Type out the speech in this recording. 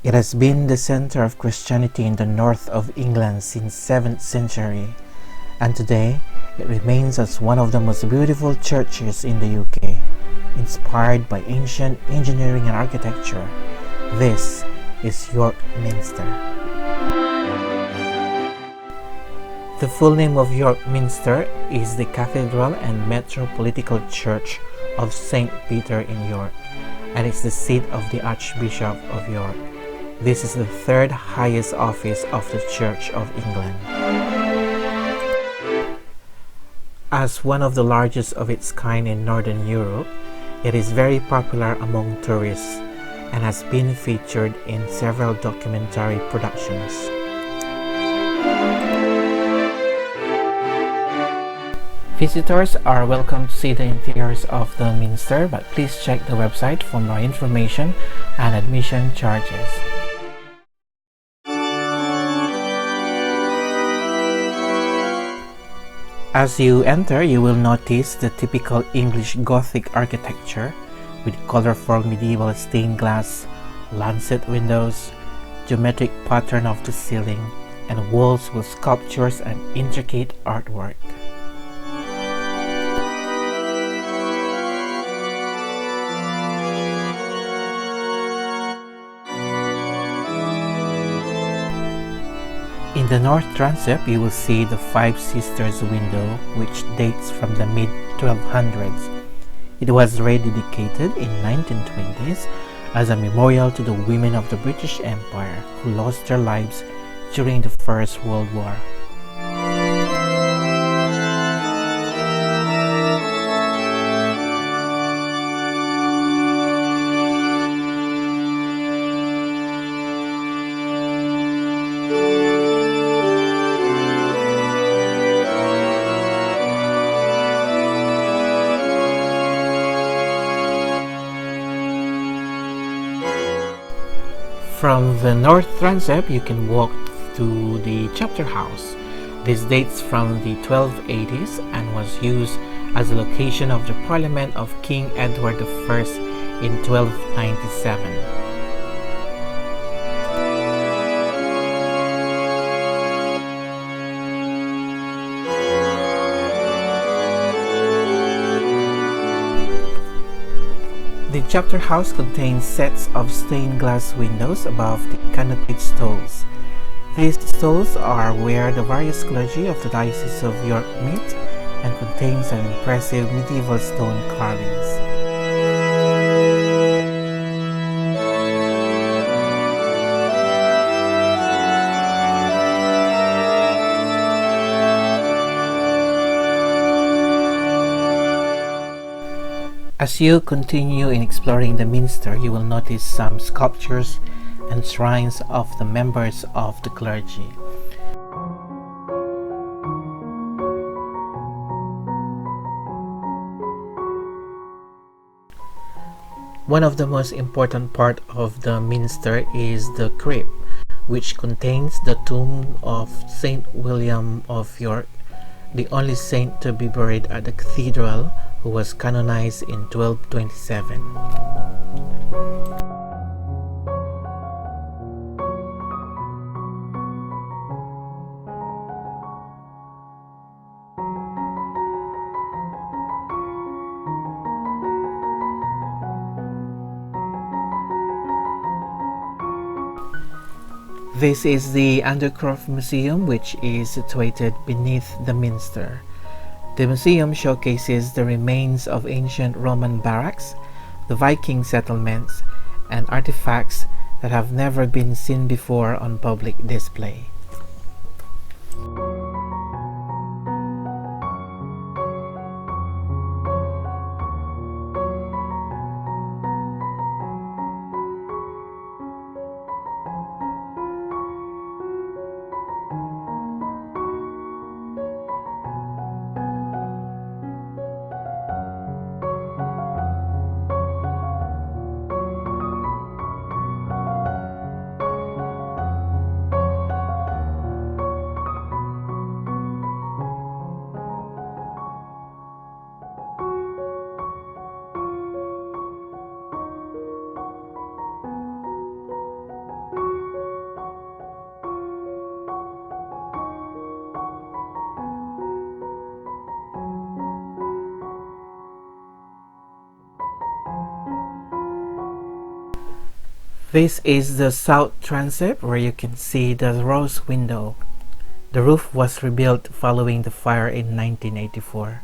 It has been the center of Christianity in the north of England since 7th century, and today it remains as one of the most beautiful churches in the UK, inspired by ancient engineering and architecture. This is York Minster. The full name of York Minster is the Cathedral and Metropolitical Church of St. Peter in York, and it's the seat of the Archbishop of York. This is the third highest office of the Church of England. As one of the largest of its kind in Northern Europe, it is very popular among tourists and has been featured in several documentary productions. Visitors are welcome to see the interiors of the Minster, but please check the website for more information and admission charges. As you enter, you will notice the typical English Gothic architecture with colorful medieval stained glass, lancet windows, geometric pattern of the ceiling, and walls with sculptures and intricate artwork. In the north transept, you will see the Five Sisters window, which dates from the mid-1200s. It was rededicated in 1920s as a memorial to the women of the British Empire who lost their lives during the First World War. From the north transept, you can walk to the chapter house. This dates from the 1280s and was used as the location of the Parliament of King Edward I in 1297. The chapter house contains sets of stained glass windows above the canopied stalls. These stalls are where the various clergy of the Diocese of York meet and contains an impressive medieval stone carvings. As you continue in exploring the Minster, you will notice some sculptures and shrines of the members of the clergy. One of the most important part of the Minster is the crypt, which contains the tomb of Saint William of York, the only saint to be buried at the cathedral, who was canonized in 1227. This is the Undercroft Museum, which is situated beneath the Minster. The museum showcases the remains of ancient Roman barracks, the Viking settlements, and artifacts that have never been seen before on public display. This is the south transept where you can see the rose window. The roof was rebuilt following the fire in 1984.